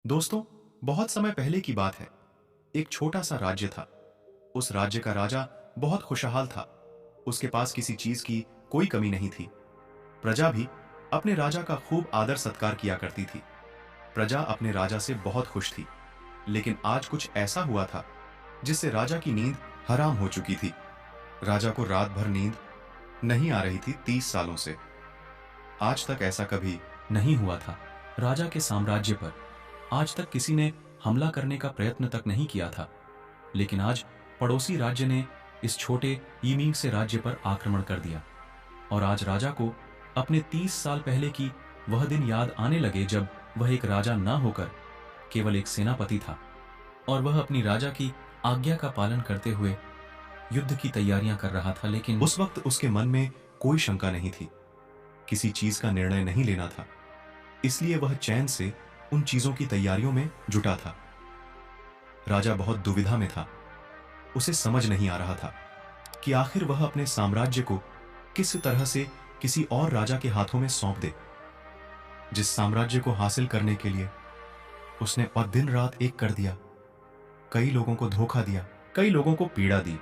दोस्तों, बहुत समय पहले की बात है। एक छोटा सा राज्य था। उस राज्य का राजा बहुत खुशहाल था। उसके पास किसी चीज की कोई कमी नहीं थी। प्रजा भी अपने राजा का खूब आदर सत्कार किया करती थी। प्रजा अपने राजा से बहुत खुश थी। लेकिन आज कुछ ऐसा हुआ था जिससे राजा की नींद हराम हो चुकी थी। राजा को रात भर नींद नहीं आ रही थी 30 सालों से। आज तक ऐसा कभी नहीं हुआ था। राजा के साम्राज्य पर आज तक किसी ने हमला करने का प्रयत्न तक नहीं किया था। लेकिन आज पड़ोसी राज्य ने इस छोटे यीमिंग से राज्य पर आक्रमण कर दिया। और आज राजा को अपने 30 साल पहले की वह दिन याद आने लगे जब वह एक राजा न होकर केवल एक सेनापति था और वह अपनी राजा की आज्ञा का पालन करते हुए युद्ध की तैयारियां कर रहा था। लेकिन उस वक्त उसके मन में कोई शंका नहीं थी। किसी चीज का निर्णय नहीं लेना था। इसलिए वह चैन से उन चीजों की तैयारियों में जुटा था। राजा बहुत दुविधा में था। उसे समझ नहीं आ रहा था कि आखिर वह अपने साम्राज्य को किस तरह से किसी और राजा के हाथों में सौंप दे, जिस साम्राज्य को हासिल करने के लिए उसने और दिन रात एक कर दिया। कई लोगों को धोखा दिया, कई लोगों को पीड़ा दी,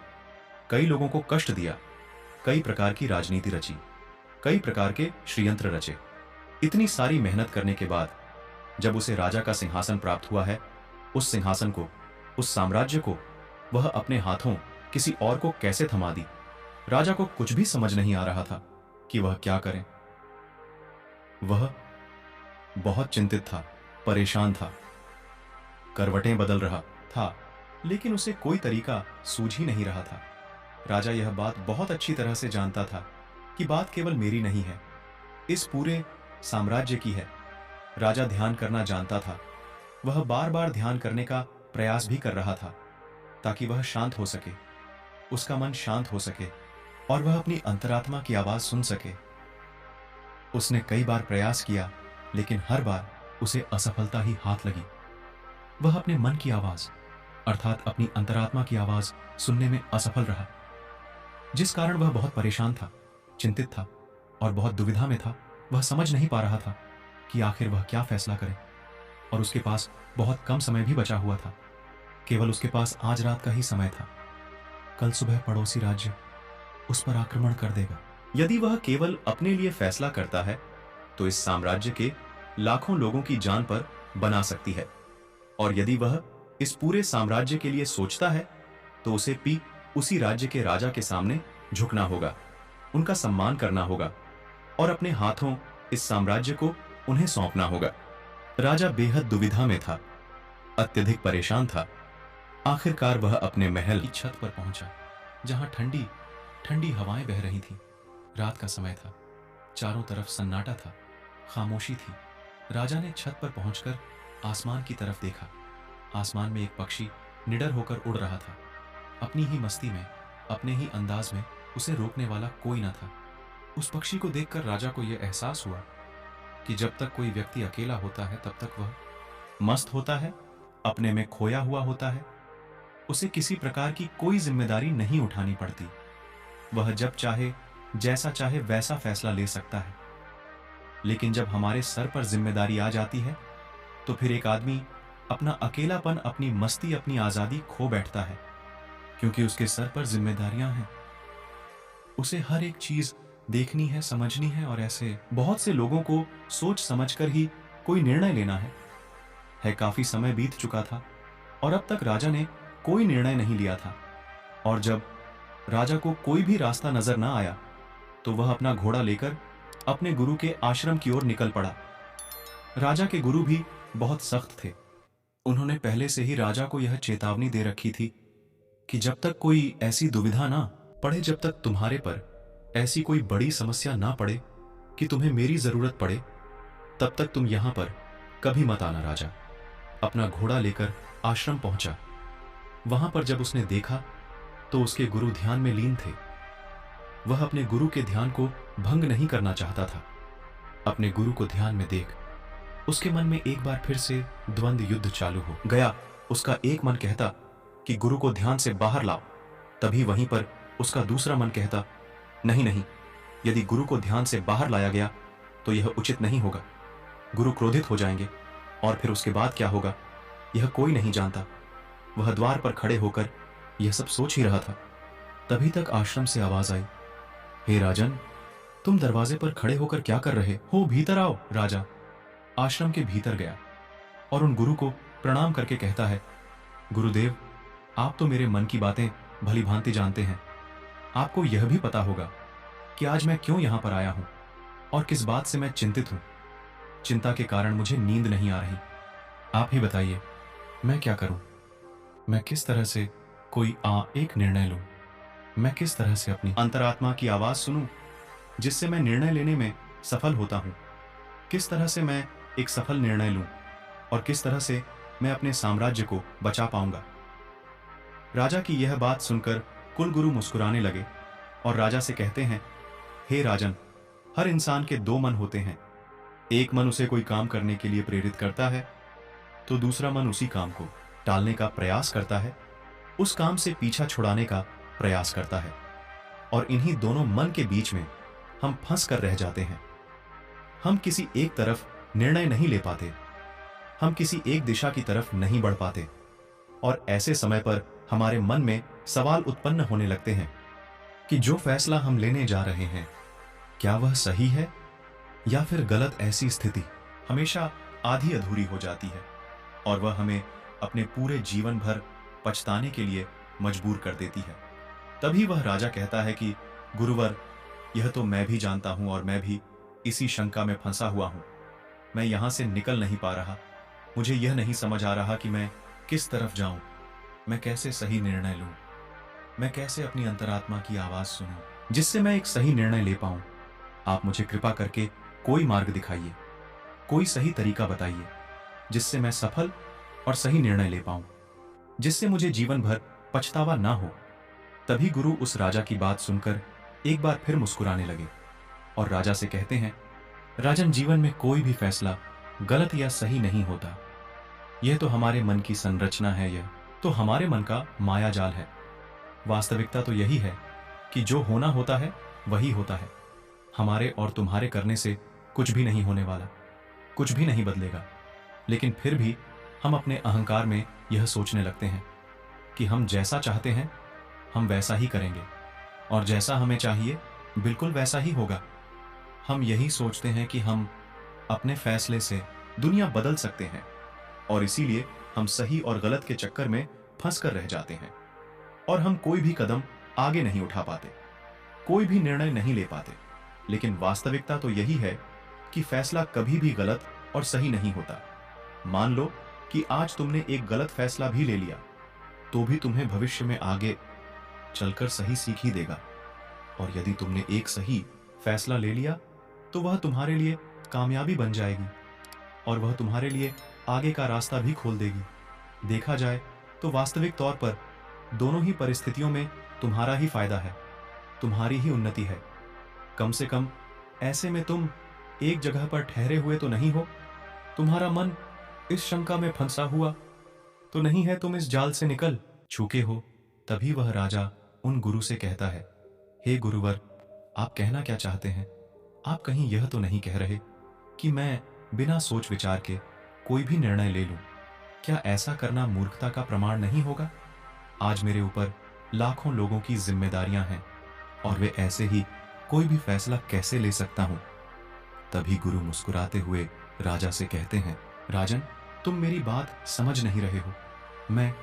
कई लोगों को कष्ट दिया, कई प्रकार की राजनीति रची, कई प्रकार के षड्यंत्र रचे। इतनी सारी मेहनत करने के बाद जब उसे राजा का सिंहासन प्राप्त हुआ है, उस सिंहासन को, उस साम्राज्य को वह अपने हाथों किसी और को कैसे थमा दी। राजा को कुछ भी समझ नहीं आ रहा था कि वह क्या करे। वह बहुत चिंतित था, परेशान था, करवटें बदल रहा था, लेकिन उसे कोई तरीका सूझ ही नहीं रहा था। राजा यह बात बहुत अच्छी तरह से जानता था कि बात केवल मेरी नहीं है, इस पूरे साम्राज्य की है। राजा ध्यान करना जानता था। वह बार बार ध्यान करने का प्रयास भी कर रहा था ताकि वह शांत हो सके, उसका मन शांत हो सके और वह अपनी अंतरात्मा की आवाज सुन सके। उसने कई बार प्रयास किया, लेकिन हर बार उसे असफलता ही हाथ लगी। वह अपने मन की आवाज अर्थात अपनी अंतरात्मा की आवाज सुनने में असफल रहा, जिस कारण वह बहुत परेशान था, चिंतित था और बहुत दुविधा में था। वह समझ नहीं पा रहा था कि आखिर वह क्या फैसला करे। और उसके पास बहुत कम समय भी बचा हुआ था। केवल उसके पास आज रात का ही समय था। कल सुबह पड़ोसी राज्य उस पर आक्रमण कर देगा। यदि वह केवल अपने लिए फैसला करता है तो इस साम्राज्य के लाखों लोगों की जान पर बना सकती है। और यदि वह इस पूरे साम्राज्य के लिए सोचता है तो उसे भी उसी राज्य के राजा के सामने झुकना होगा, उनका सम्मान करना होगा और अपने हाथों इस साम्राज्य को उन्हें सौंपना होगा। राजा बेहद दुविधा में था, अत्यधिक परेशान था। आखिरकार वह अपने महल की छत पर पहुंचा, जहां ठंडी ठंडी हवाएं बह रही थीं। रात का समय था, चारों तरफ सन्नाटा था, खामोशी थी। राजा ने छत पर पहुंचकर आसमान की तरफ देखा। आसमान में एक पक्षी निडर होकर उड़ रहा था, अपनी ही मस्ती में, अपने ही अंदाज में। उसे रोकने वाला कोई न था। उस पक्षी को देखकर राजा को यह एहसास हुआ कि जब तक कोई व्यक्ति अकेला होता है तब तक वह मस्त होता है, अपने में खोया हुआ होता है। उसे किसी प्रकार की कोई जिम्मेदारी नहीं उठानी पड़ती। वह जब चाहे, जैसा चाहे वैसा फैसला ले सकता है। लेकिन जब हमारे सर पर जिम्मेदारी आ जाती है तो फिर एक आदमी अपना अकेलापन, अपनी मस्ती, अपनी आजादी खो बैठता है, क्योंकि उसके सर पर जिम्मेदारियां हैं। उसे हर एक चीज देखनी है, समझनी है और ऐसे बहुत से लोगों को सोच समझकर ही कोई निर्णय लेना है। काफी समय बीत चुका था और अब तक राजा ने कोई निर्णय नहीं लिया था। और जब राजा को कोई भी रास्ता नजर ना आया तो वह अपना घोड़ा लेकर अपने गुरु के आश्रम की ओर निकल पड़ा। राजा के गुरु भी बहुत सख्त थे। उन्होंने पहले से ही राजा को यह चेतावनी दे रखी थी कि जब तक कोई ऐसी दुविधा ना पड़े, जब तक तुम्हारे पर ऐसी कोई बड़ी समस्या ना पड़े कि तुम्हें मेरी जरूरत पड़े, तब तक तुम यहां पर कभी मत आना। राजा अपना घोड़ा लेकर आश्रम पहुंचा। वहां पर जब उसने देखा तो उसके गुरु ध्यान में लीन थे। वह अपने गुरु के ध्यान को भंग नहीं करना चाहता था। अपने गुरु को ध्यान में देख उसके मन में एक बार फिर से द्वंद्व युद्ध चालू हो गया। उसका एक मन कहता कि गुरु को ध्यान से बाहर लाओ, तभी वहीं पर उसका दूसरा मन कहता, नहीं नहीं, यदि गुरु को ध्यान से बाहर लाया गया तो यह उचित नहीं होगा। गुरु क्रोधित हो जाएंगे और फिर उसके बाद क्या होगा यह कोई नहीं जानता। वह द्वार पर खड़े होकर यह सब सोच ही रहा था। तभी तक आश्रम से आवाज आई, हे राजन, तुम दरवाजे पर खड़े होकर क्या कर रहे हो? भीतर आओ। राजा आश्रम के भीतर गया और उन गुरु को प्रणाम करके कहता है, गुरुदेव, आप तो मेरे मन की बातें भली भांति जानते हैं। आपको यह भी पता होगा कि आज मैं क्यों यहां पर आया हूं और किस बात से मैं चिंतित हूं। चिंता के कारण मुझे नींद नहीं आ रही। आप ही बताइए, मैं क्या करूं? मैं किस तरह से एक निर्णय लूं? मैं किस तरह से अपनी अंतरात्मा की आवाज सुनूं जिससे मैं निर्णय लेने में सफल होता हूं? किस तरह से मैं एक सफल निर्णय लूं और किस तरह से मैं अपने साम्राज्य को बचा पाऊंगा? राजा की यह बात सुनकर कुलगुरु मुस्कुराने लगे और राजा से कहते हैं, हे राजन, हर इंसान के दो मन होते हैं। एक मन उसे कोई काम करने के लिए प्रेरित करता है तो दूसरा मन उसी काम को टालने का प्रयास करता है, उस काम से पीछा छुड़ाने का प्रयास करता है। और इन्हीं दोनों मन के बीच में हम फंस कर रह जाते हैं। हम किसी एक तरफ निर्णय नहीं ले पाते, हम किसी एक दिशा की तरफ नहीं बढ़ पाते और ऐसे समय पर हमारे मन में सवाल उत्पन्न होने लगते हैं कि जो फैसला हम लेने जा रहे हैं क्या वह सही है या फिर गलत। ऐसी स्थिति हमेशा आधी अधूरी हो जाती है और वह हमें अपने पूरे जीवन भर पछताने के लिए मजबूर कर देती है। तभी वह राजा कहता है कि गुरुवर, यह तो मैं भी जानता हूं और मैं भी इसी शंका में फंसा हुआ हूं। मैं यहां से निकल नहीं पा रहा। मुझे यह नहीं समझ आ रहा कि मैं किस तरफ जाऊं, मैं कैसे सही निर्णय लूं, मैं कैसे अपनी अंतरात्मा की आवाज सुनूं जिससे मैं एक सही निर्णय ले पाऊं। आप मुझे कृपा करके कोई मार्ग दिखाइए, कोई सही तरीका बताइए जिससे मैं सफल और सही निर्णय ले पाऊं, जिससे मुझे जीवन भर पछतावा ना हो। तभी गुरु उस राजा की बात सुनकर एक बार फिर मुस्कुराने लगे और राजा से कहते हैं, राजन, जीवन में कोई भी फैसला गलत या सही नहीं होता। यह तो हमारे मन की संरचना है, यह तो हमारे मन का माया जाल है। वास्तविकता तो यही है कि जो होना होता है वही होता है। हमारे और तुम्हारे करने से कुछ भी नहीं होने वाला, कुछ भी नहीं बदलेगा। लेकिन फिर भी हम अपने अहंकार में यह सोचने लगते हैं कि हम जैसा चाहते हैं हम वैसा ही करेंगे और जैसा हमें चाहिए बिल्कुल वैसा ही होगा। हम यही सोचते हैं कि हम अपने फैसले से दुनिया बदल सकते हैं और इसीलिए हम सही और गलत के चक्कर में फंस कर रह जाते हैं और हम कोई भी कदम आगे नहीं उठा पाते, कोई भी निर्णय नहीं ले पाते। लेकिन वास्तविकता तो यही है कि फैसला कभी भी गलत और सही नहीं होता। मान लो कि आज तुमने एक गलत फैसला भी ले लिया तो भी तुम्हें भविष्य में आगे चलकर सही सीख ही देगा। और यदि तुमने एक सही फैसला ले लिया तो वह तुम्हारे लिए कामयाबी बन जाएगी और वह तुम्हारे लिए आगे का रास्ता भी खोल देगी। देखा जाए तो वास्तविक तौर पर दोनों ही परिस्थितियों में तुम्हारा ही फायदा है, तुम्हारी ही उन्नति है। कम से कम ऐसे में तुम एक जगह पर ठहरे हुए तो नहीं हो, तुम्हारा मन इस शंका में फंसा हुआ तो नहीं है, तुम इस जाल से निकल चुके हो। तभी वह राजा उन गुरु से कहता है, हे गुरुवर, आप कहना क्या चाहते हैं? आप कहीं यह तो नहीं कह रहे कि मैं बिना सोच विचार के कोई भी निर्णय ले लूं? क्या ऐसा करना मूर्खता का प्रमाण नहीं होगा? आज मेरे ऊपर लाखों लोगों की जिम्मेदारियां हैं और वे ऐसे ही कोई भी फैसला कैसे ले सकता हूं? तभी गुरु मुस्कुराते हुए राजा से कहते हैं, राजन, तुम मेरी बात समझ नहीं रहे हो। मैं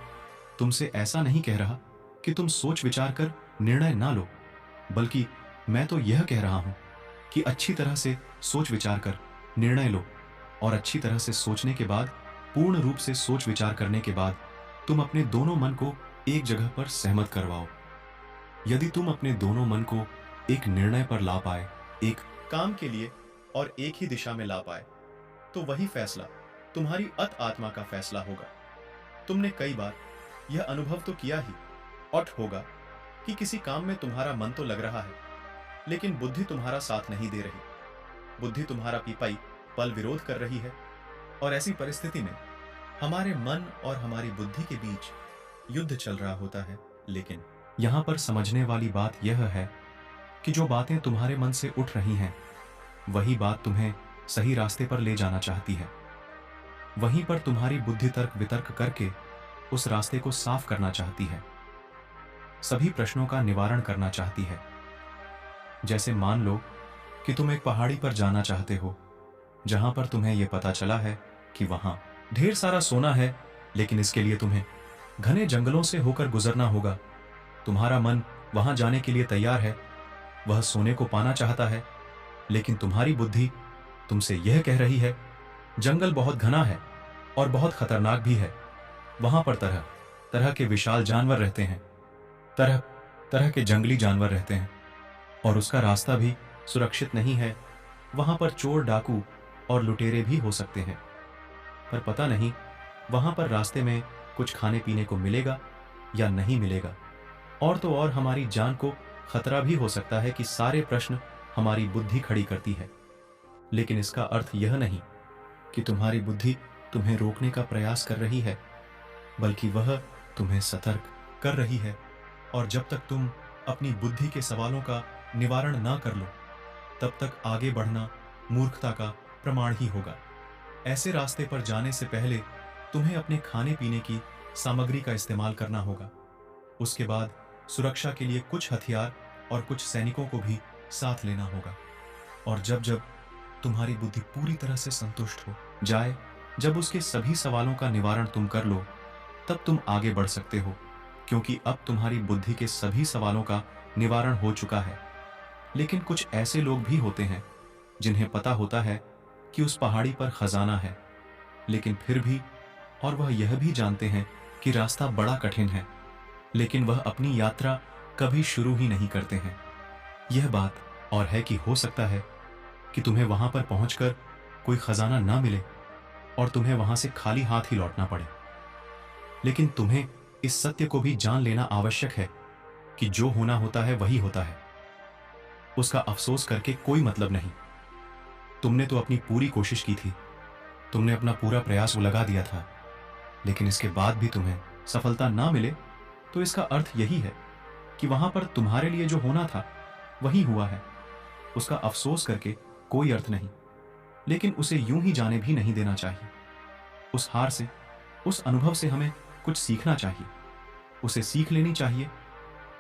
तुमसे ऐसा नहीं कह रहा कि तुम सोच विचार कर निर्णय ना लो, बल्कि मैं तो यह कह रहा हूं कि अच्छी तरह से सोच विचार कर निर्णय लो और अच्छी तरह से सोचने के बाद, पूर्ण रूप से सोच विचार करने के बाद तुम अपने दोनों मन को एक जगह पर सहमत करवाओ। यदि तुम अपने दोनों मन को एक निर्णय पर ला पाए, एक काम के लिए और एक ही दिशा में ला पाए, तो वही फैसला तुम्हारी अत आत्मा का फैसला होगा। तुमने कई बार यह अनुभव तो किया ही और होगा कि किसी काम में तुम्हारा मन तो लग रहा है लेकिन बुद्धि तुम्हारा साथ नहीं दे रही। बुद्धि तुम्हारा पीपाई पल विरोध कर रही है और ऐसी परिस्थिति में हमारे मन और हमारी बुद्धि के बीच युद्ध चल रहा होता है। लेकिन यहां पर समझने वाली बात यह है कि जो बातें तुम्हारे मन से उठ रही हैं वही बात तुम्हें सही रास्ते पर ले जाना चाहती है। वहीं पर तुम्हारी बुद्धि तर्क वितर्क करके उस रास्ते को साफ करना चाहती है, सभी प्रश्नों का निवारण करना चाहती है। जैसे मान लो कि तुम एक पहाड़ी पर जाना चाहते हो, जहां पर तुम्हें यह पता चला है कि वहां ढेर सारा सोना है, लेकिन इसके लिए तुम्हें घने जंगलों से होकर गुजरना होगा। तुम्हारा मन वहां जाने के लिए तैयार है, वह सोने को पाना चाहता है, लेकिन तुम्हारी बुद्धि तुमसे यह कह रही है, जंगल बहुत घना है और बहुत खतरनाक भी है। वहां पर तरह तरह के विशाल जानवर रहते हैं, तरह तरह के जंगली जानवर रहते हैं, और उसका रास्ता भी सुरक्षित नहीं है। वहां पर चोर डाकू और लुटेरे भी हो सकते हैं, पर पता नहीं वहां पर रास्ते में कुछ खाने पीने को मिलेगा या नहीं मिलेगा। और तो और हमारी जान को खतरा भी हो सकता है कि सारे प्रश्न हमारी बुद्धि खड़ी करती है। लेकिन इसका अर्थ यह नहीं कि तुम्हारी बुद्धि तुम्हें रोकने का प्रयास कर रही है, बल्कि वह तुम्हें सतर्क कर रही है। और जब तक तुम अपनी बुद्धि के सवालों का निवारण ना कर लो, तब तक आगे बढ़ना मूर्खता का प्रमाण ही होगा। ऐसे रास्ते पर जाने से पहले तुम्हें अपने खाने पीने की सामग्री का इस्तेमाल करना होगा। उसके बाद सुरक्षा के लिए कुछ हथियार और कुछ सैनिकों को भी साथ लेना होगा। और जब जब तुम्हारी बुद्धि पूरी तरह से संतुष्ट हो जाए, जब उसके सभी सवालों का निवारण तुम कर लो, तब तुम आगे बढ़ सकते हो, क्योंकि अब तुम्हारी बुद्धि के सभी सवालों का निवारण हो चुका है। लेकिन कुछ ऐसे लोग भी होते हैं जिन्हें पता होता है कि उस पहाड़ी पर खजाना है, लेकिन फिर भी, और वह यह भी जानते हैं कि रास्ता बड़ा कठिन है, लेकिन वह अपनी यात्रा कभी शुरू ही नहीं करते हैं। यह बात और है कि हो सकता है कि तुम्हें वहां पर पहुंचकर कोई खजाना ना मिले और तुम्हें वहां से खाली हाथ ही लौटना पड़े। लेकिन तुम्हें इस सत्य को भी जान लेना आवश्यक है कि जो होना होता है वही होता है। उसका अफसोस करके कोई मतलब नहीं। तुमने तो अपनी पूरी कोशिश की थी, तुमने अपना पूरा प्रयास लगा दिया था, लेकिन इसके बाद भी तुम्हें सफलता ना मिले तो इसका अर्थ यही है कि वहां पर तुम्हारे लिए जो होना था वही हुआ है। उसका अफसोस करके कोई अर्थ नहीं, लेकिन उसे यूं ही जाने भी नहीं देना चाहिए। उस हार से, उस अनुभव से हमें कुछ सीखना चाहिए, उसे सीख लेनी चाहिए,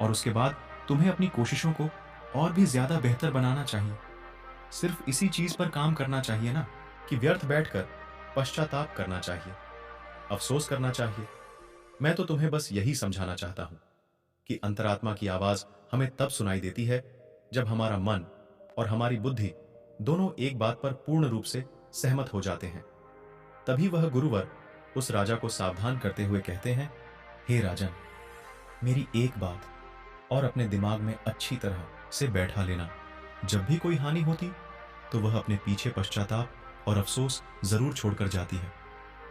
और उसके बाद तुम्हें अपनी कोशिशों को और भी ज्यादा बेहतर बनाना चाहिए। सिर्फ इसी चीज पर काम करना चाहिए ना, कि व्यर्थ बैठकर पश्चाताप करना चाहिए, अफसोस करना चाहिए। मैं तो तुम्हें बस यही समझाना चाहता हूं कि अंतरात्मा की आवाज हमें तब सुनाई देती है जब हमारा मन और हमारी बुद्धि दोनों एक बात पर पूर्ण रूप से सहमत हो जाते हैं। तभी वह गुरुवर उस राजा को सावधान करते हुए कहते हैं, हे राजन, मेरी एक बात और अपने दिमाग में अच्छी तरह से बैठा लेना। जब भी कोई हानि होती तो वह अपने पीछे पश्चाताप और अफसोस जरूर छोड़कर जाती है।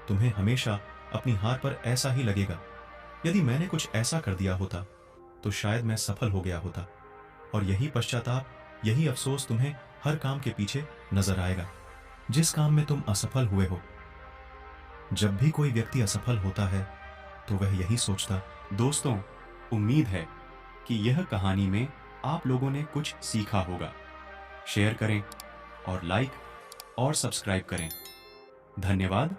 तुम्हें हमेशा अपनी हार पर ऐसा ही लगेगा। यदि मैंने कुछ ऐसा कर दिया होता तो शायद मैं सफल हो गया होता, और यही पश्चाताप, यही अफसोस तुम्हें हर काम के पीछे नजर आएगा जिस काम में तुम असफल हुए हो। जब भी कोई व्यक्ति असफल होता है तो वह यही सोचता। दोस्तों, उम्मीद है कि यह कहानी में आप लोगों ने कुछ सीखा होगा। शेयर करें और लाइक और सब्सक्राइब करें। धन्यवाद।